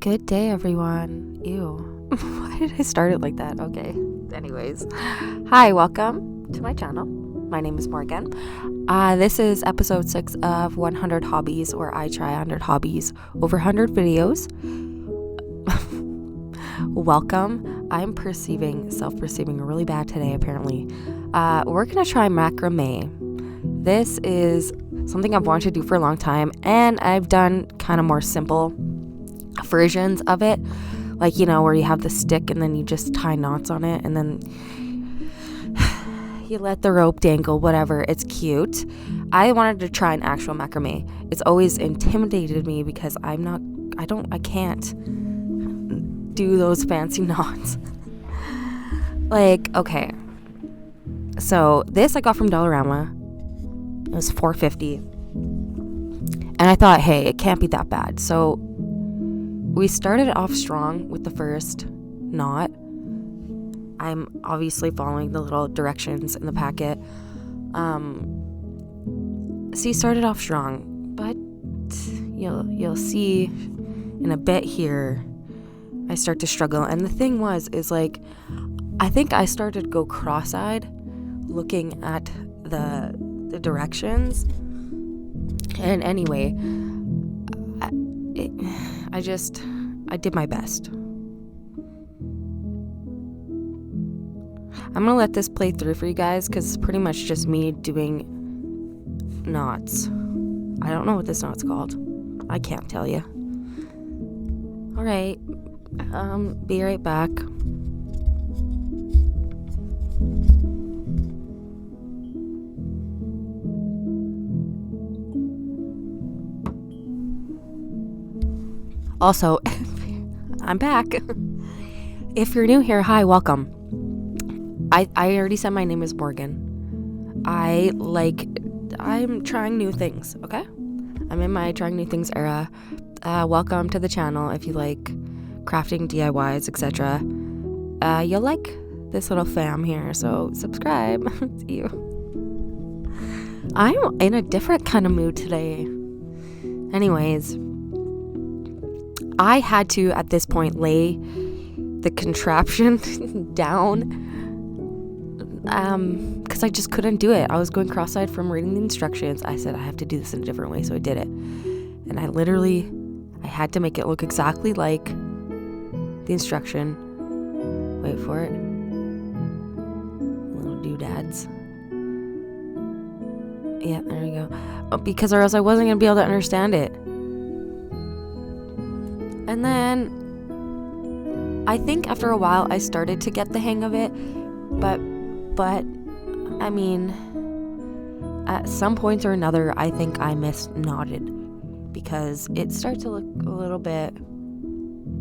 Good day, everyone. Ew. Why did I start it like that? Okay. Anyways. Hi, welcome to my channel. My name is Morgan. This is episode 6 of 100 Hobbies, where I try 100 hobbies over 100 videos. Welcome. I'm self-perceiving really bad today, apparently. We're going to try macrame. This is something I've wanted to do for a long time, and I've done kind of more simple versions of it, like, you know, where you have the stick and then you just tie knots on it and then you let the rope dangle, whatever. It's cute. I wanted to try an actual macrame. It's always intimidated me because I can't do those fancy knots. Like, okay, so this I got from Dollarama. It was $4.50, and I thought, hey, it can't be that bad. So we started off strong with the first knot. I'm obviously following the little directions in the packet. So you started off strong, but you'll see in a bit here I start to struggle. And the thing is like, I think I started to go cross-eyed looking at the directions. And anyway, I did my best. I'm gonna let this play through for you guys because it's pretty much just me doing knots. I don't know what this knot's called. I can't tell you. Alright, be right back. Also, I'm back. If you're new here, hi, welcome. I already said my name is Morgan. I'm trying new things, okay? I'm in my trying new things era. Welcome to the channel. If you like crafting, DIYs, etc., you'll like this little fam here, so subscribe. It's you. I'm in a different kind of mood today. Anyways, I had to, at this point, lay the contraption down because I just couldn't do it. I was going cross-eyed from reading the instructions. I said I have to do this in a different way, so I did it. And I had to make it look exactly like the instruction. Wait for it. Little doodads. Yeah, there you go. Because or else I wasn't going to be able to understand it. And then I think after a while I started to get the hang of it, but I mean, at some point or another, I think I misknotted because it started to look a little bit,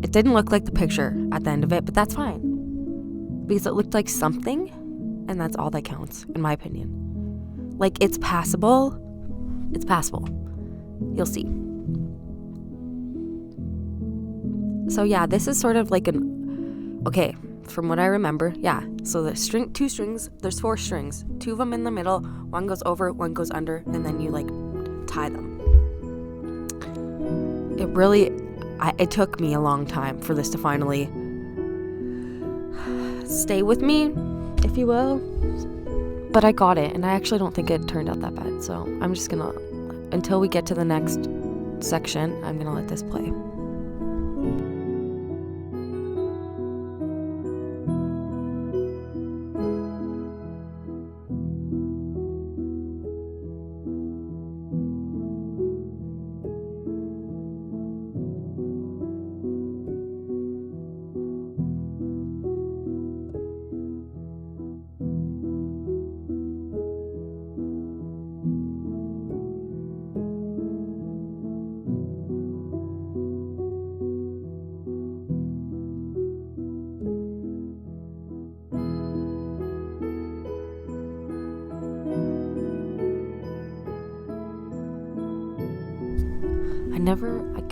it didn't look like the picture at the end of it, but that's fine because it looked like something, and that's all that counts, in my opinion. Like, it's passable. You'll see. So yeah, this is sort of like okay, from what I remember, yeah. So there's two strings, there's 4 strings, 2 of them in the middle, one goes over, one goes under, and then you like tie them. It took me a long time for this to finally stay with me, if you will. But I got it, and I actually don't think it turned out that bad. So I'm just gonna, until we get to the next section, I'm gonna let this play.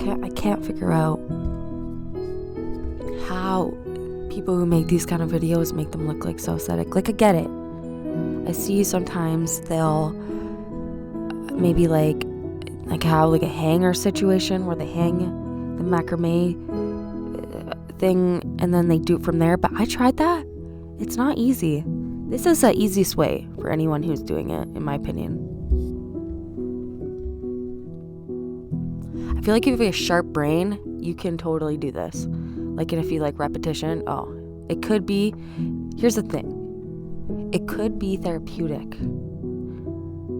I can't figure out how people who make these kind of videos make them look like so aesthetic. Like, I get it. I see sometimes they'll maybe like how like a hanger situation where they hang the macrame thing and then they do it from there. But I tried that. It's not easy. This is the easiest way for anyone who's doing it, in my opinion. I feel like if you have a sharp brain, you can totally do this. Like, and if you like repetition, it could be, here's the thing. It could be therapeutic.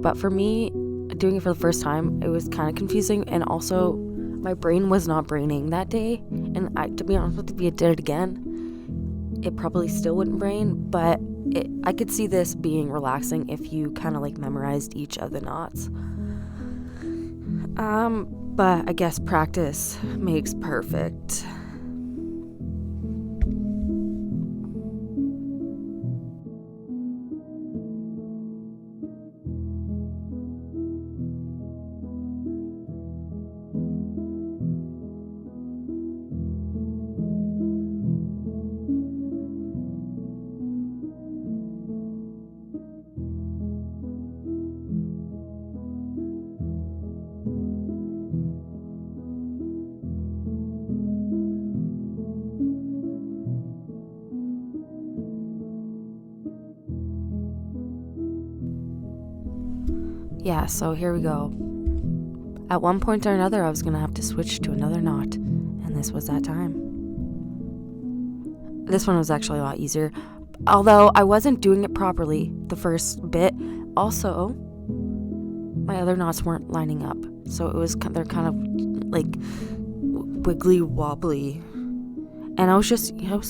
But for me, doing it for the first time, it was kind of confusing, and also my brain was not braining that day. And to be honest with you, if you did it again, it probably still wouldn't brain, but I could see this being relaxing if you kind of like memorized each of the knots. But I guess practice makes perfect. Yeah, so here we go. At one point or another, I was going to have to switch to another knot, and this was that time. This one was actually a lot easier, although I wasn't doing it properly the first bit. Also, my other knots weren't lining up, so they're kind of like wiggly wobbly, and I was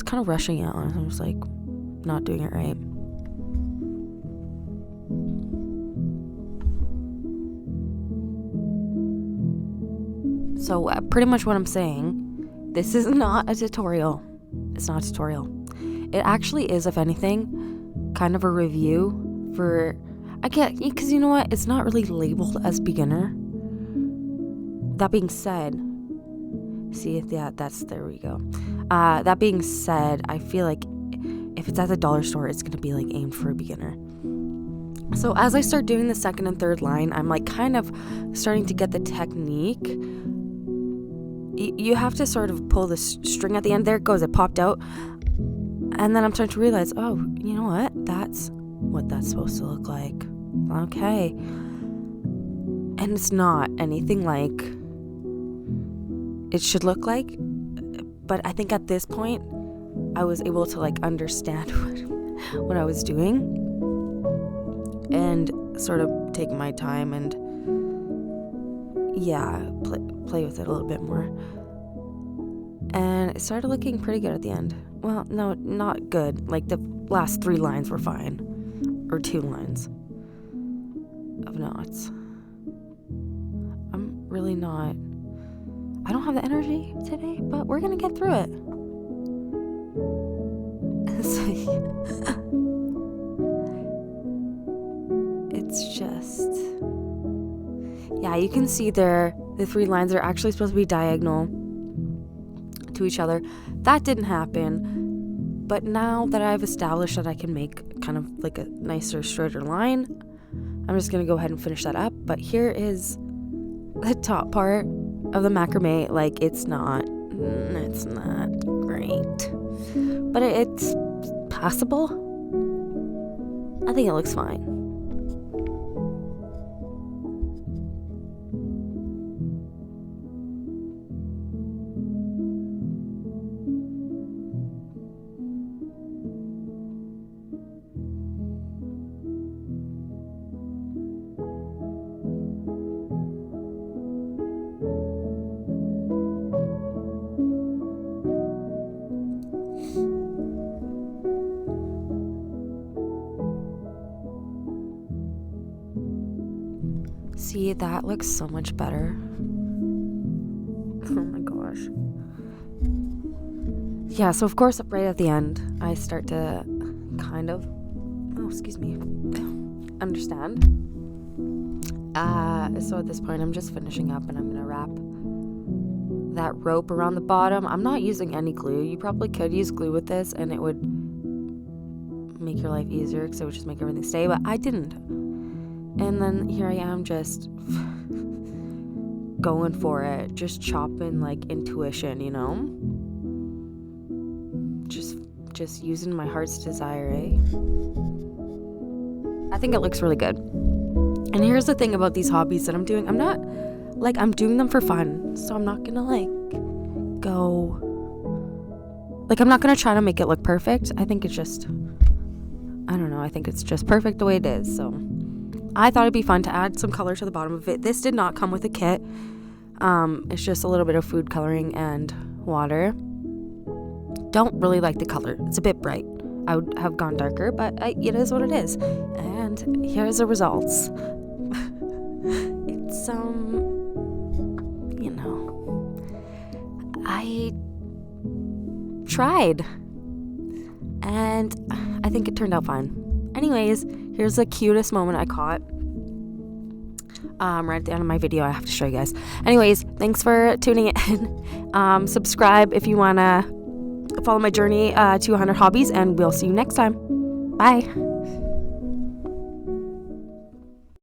kind of rushing it on. I was like not doing it right. So pretty much what I'm saying, this is not a tutorial. It's not a tutorial. It actually is, if anything, kind of a review for, because you know what? It's not really labeled as beginner. That being said, there we go. That being said, I feel like if it's at the dollar store, it's going to be like aimed for a beginner. So as I start doing the second and third line, I'm like kind of starting to get the technique. You have to sort of pull the string at the end. There it goes. It popped out. And then I'm starting to realize, oh, you know what? That's what that's supposed to look like. Okay. And it's not anything like it should look like. But I think at this point, I was able to like understand what I was doing and sort of take my time and play with it a little bit more. And it started looking pretty good at the end. Well, no, not good. Like the last 3 lines were fine. Or 2 lines of knots. I'm really not... I don't have the energy today, but we're gonna get through it. It's just... Yeah, you can see there, the 3 lines are actually supposed to be diagonal to each other. That didn't happen, but now that I've established that I can make kind of like a nicer, straighter line, I'm just going to go ahead and finish that up. But here is the top part of the macrame. Like, it's not great, but it's passable. I think it looks fine. See, that looks so much better. Oh my gosh. Yeah, so of course, right at the end, I start to kind of, understand. So at this point, I'm just finishing up and I'm going to wrap that rope around the bottom. I'm not using any glue. You probably could use glue with this and it would make your life easier because it would just make everything stay, but I didn't. And then here I am just going for it, just chopping like intuition, you know? just using my heart's desire, eh? I think it looks really good. And here's the thing about these hobbies that I'm doing. I'm doing them for fun. So I'm not gonna I'm not gonna try to make it look perfect. I think it's just, I don't know, I think it's just perfect the way it is. So I thought it'd be fun to add some color to the bottom of it. This did not come with a kit. It's just a little bit of food coloring and water. Don't really like the color. It's a bit bright. I would have gone darker, but it is what it is. And here's the results. It's, I tried. And I think it turned out fine. Anyways, here's the cutest moment I caught. Right at the end of my video, I have to show you guys. Anyways, thanks for tuning in. Subscribe if you want to follow my journey to 100 hobbies, and we'll see you next time. Bye.